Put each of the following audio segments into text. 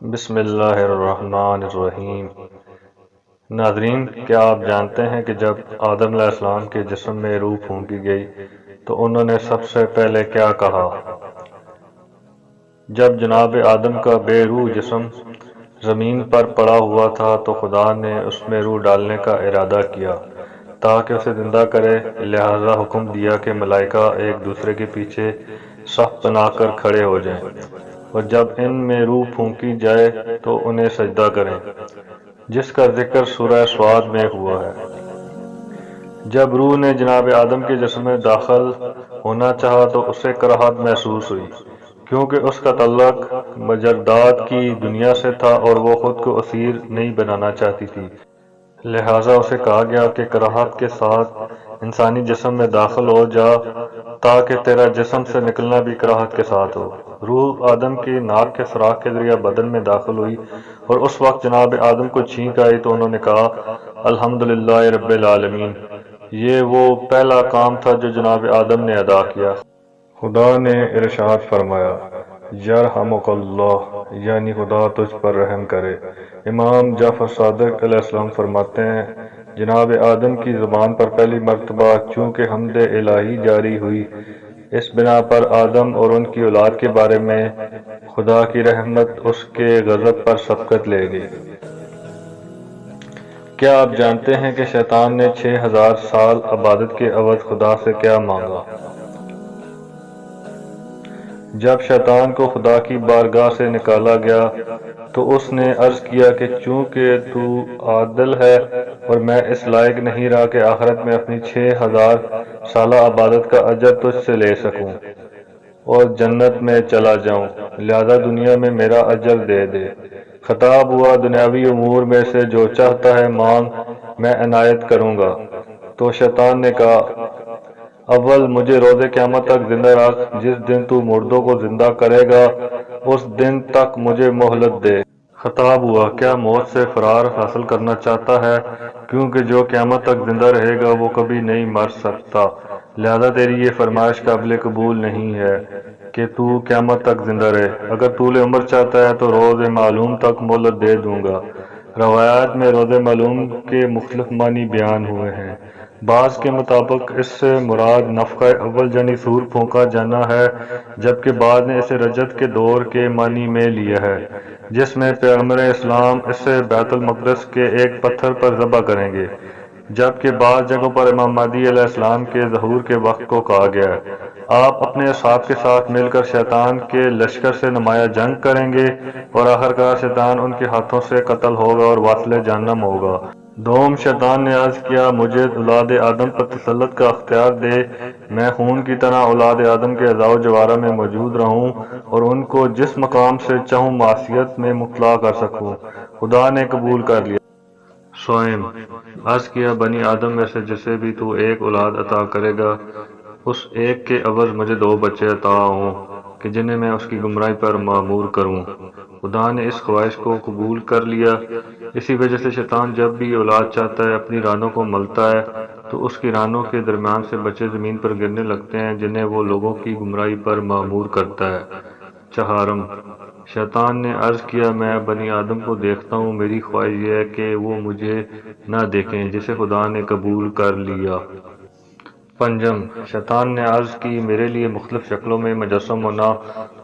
بسم اللہ الرحمن الرحیم۔ ناظرین، کیا آپ جانتے ہیں کہ جب آدم علیہ السلام کے جسم میں روح پھونکی گئی تو انہوں نے سب سے پہلے کیا کہا؟ جب جناب آدم کا بے روح جسم زمین پر پڑا ہوا تھا تو خدا نے اس میں روح ڈالنے کا ارادہ کیا تاکہ اسے زندہ کرے، لہذا حکم دیا کہ ملائکہ ایک دوسرے کے پیچھے صف بنا کر کھڑے ہو جائیں، اور جب ان میں روح پھونکی جائے تو انہیں سجدہ کریں، جس کا ذکر سورہ سواد میں ہوا ہے۔ جب روح نے جناب آدم کے جسم میں داخل ہونا چاہا تو اسے کراہت محسوس ہوئی، کیونکہ اس کا تعلق مجردات کی دنیا سے تھا اور وہ خود کو اسیر نہیں بنانا چاہتی تھی، لہذا اسے کہا گیا کہ کراہت کے ساتھ انسانی جسم میں داخل ہو جا تاکہ تیرا جسم سے نکلنا بھی کراہت کے ساتھ ہو۔ روح آدم کی ناک کے سوراخ کے ذریعہ بدن میں داخل ہوئی اور اس وقت جناب آدم کو چھینک آئی تو انہوں نے کہا الحمدللہ رب العالمین۔ یہ وہ پہلا کام تھا جو جناب آدم نے ادا کیا۔ خدا نے ارشاد فرمایا یرحمک اللہ، یعنی خدا تجھ پر رحم کرے۔ امام جعفر صادق علیہ السلام فرماتے ہیں جناب آدم کی زبان پر پہلی مرتبہ چونکہ حمد الہی جاری ہوئی، اس بنا پر آدم اور ان کی اولاد کے بارے میں خدا کی رحمت اس کے غضب پر سبقت لے گئی۔ کیا آپ جانتے ہیں کہ شیطان نے 6000 سال عبادت کے عوض خدا سے کیا مانگا؟ جب شیطان کو خدا کی بارگاہ سے نکالا گیا تو اس نے عرض کیا کہ چونکہ تو عادل ہے اور میں اس لائق نہیں رہا کہ آخرت میں اپنی 6000 سالہ عبادت کا اجر تجھ سے لے سکوں اور جنت میں چلا جاؤں، لہذا دنیا میں میرا اجر دے دے۔ خطاب ہوا دنیاوی امور میں سے جو چاہتا ہے مانگ، میں عنایت کروں گا۔ تو شیطان نے کہا اول مجھے روز قیامت تک زندہ رکھ، جس دن تو مردوں کو زندہ کرے گا اس دن تک مجھے مہلت دے۔ خطاب ہوا کیا موت سے فرار حاصل کرنا چاہتا ہے؟ کیونکہ جو قیامت تک زندہ رہے گا وہ کبھی نہیں مر سکتا، لہذا تیری یہ فرمائش قابل قبول نہیں ہے کہ تو قیامت تک زندہ رہے۔ اگر طول عمر چاہتا ہے تو روز معلوم تک مہلت دے دوں گا۔ روایات میں روز معلوم کے مختلف معنی بیان ہوئے ہیں۔ بعض کے مطابق اس سے مراد نفخہ اول یعنی سور پھونکا جانا ہے، جبکہ بعض نے اسے رجت کے دور کے معنی میں لیا ہے جس میں پیغمبر اسلام اسے بیت المقدس کے ایک پتھر پر ذبح کریں گے، جبکہ بعض جگہوں پر امام مہدی علیہ السلام کے ظہور کے وقت کو کہا گیا ہے۔ آپ اپنے اصحاب کے ساتھ مل کر شیطان کے لشکر سے نمایاں جنگ کریں گے اور آخرکار شیطان ان کے ہاتھوں سے قتل ہوگا اور واصل جہنم ہوگا۔ دوم شیطان نے عرض کیا مجھے اولاد آدم پر تسلط کا اختیار دے، میں خون کی طرح اولاد آدم کے اعضاء و جوارح میں موجود رہوں اور ان کو جس مقام سے چاہوں معصیت میں مبتلا کر سکوں۔ خدا نے قبول کر لیا۔ سوئم عرض کیا بنی آدم میں سے جسے بھی تو ایک اولاد عطا کرے گا اس ایک کے عوض مجھے 2 بچے عطا ہوں کہ جنہیں میں اس کی گمراہی پر معمور کروں۔ خدا نے اس خواہش کو قبول کر لیا۔ اسی وجہ سے شیطان جب بھی اولاد چاہتا ہے اپنی رانوں کو ملتا ہے تو اس کی رانوں کے درمیان سے بچے زمین پر گرنے لگتے ہیں جنہیں وہ لوگوں کی گمراہی پر معمور کرتا ہے۔ چہارم شیطان نے عرض کیا میں بنی آدم کو دیکھتا ہوں، میری خواہش یہ ہے کہ وہ مجھے نہ دیکھیں، جسے خدا نے قبول کر لیا۔ پنجم شیطان نے عرض کی میرے لیے مختلف شکلوں میں مجسم ہونا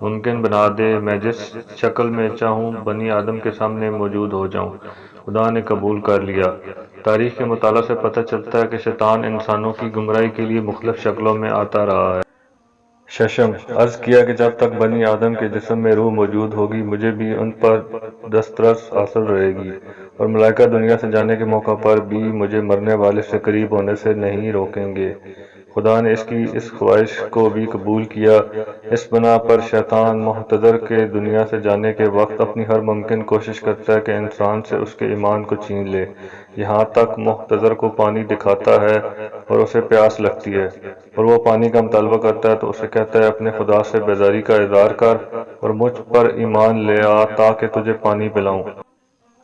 ممکن بنا دے، میں جس شکل میں چاہوں بنی آدم کے سامنے موجود ہو جاؤں۔ خدا نے قبول کر لیا۔ تاریخ کے مطالعہ سے پتہ چلتا ہے کہ شیطان انسانوں کی گمراہی کے لیے مختلف شکلوں میں آتا رہا ہے۔ ششم عرض کیا کہ جب تک بنی آدم کے جسم میں روح موجود ہوگی مجھے بھی ان پر دسترس حاصل رہے گی، اور ملائکہ دنیا سے جانے کے موقع پر بھی مجھے مرنے والے سے قریب ہونے سے نہیں روکیں گے۔ خدا نے اس کی اس خواہش کو بھی قبول کیا۔ اس بنا پر شیطان محتضر کے دنیا سے جانے کے وقت اپنی ہر ممکن کوشش کرتا ہے کہ انسان سے اس کے ایمان کو چھین لے، یہاں تک محتضر کو پانی دکھاتا ہے اور اسے پیاس لگتی ہے اور وہ پانی کا مطالبہ کرتا ہے تو اسے کہتا ہے اپنے خدا سے بیزاری کا اظہار کر اور مجھ پر ایمان لے آ تاکہ تجھے پانی پلاؤں۔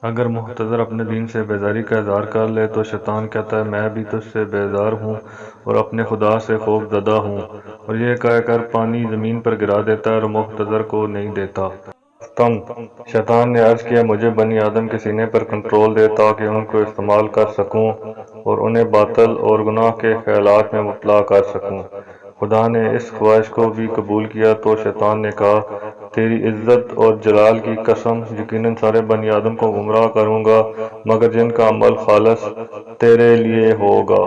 اگر محتضر اپنے دین سے بیزاری کا اظہار کر لے تو شیطان کہتا ہے میں بھی تجھ سے بیزار ہوں اور اپنے خدا سے خوف زدہ ہوں، اور یہ کہہ کر پانی زمین پر گرا دیتا ہے اور محتضر کو نہیں دیتا۔ شیطان نے عرض کیا مجھے بنی آدم کے سینے پر کنٹرول دے تاکہ ان کو استعمال کر سکوں اور انہیں باطل اور گناہ کے خیالات میں مبتلا کر سکوں۔ خدا نے اس خواہش کو بھی قبول کیا تو شیطان نے کہا تیری عزت اور جلال کی قسم یقیناً سارے بنی آدم کو گمراہ کروں گا مگر جن کا عمل خالص تیرے لیے ہوگا۔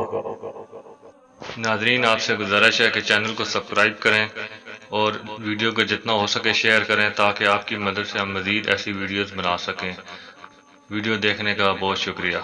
ناظرین، آپ سے گزارش ہے کہ چینل کو سبسکرائب کریں اور ویڈیو کو جتنا ہو سکے شیئر کریں تاکہ آپ کی مدد سے ہم مزید ایسی ویڈیوز بنا سکیں۔ ویڈیو دیکھنے کا بہت شکریہ۔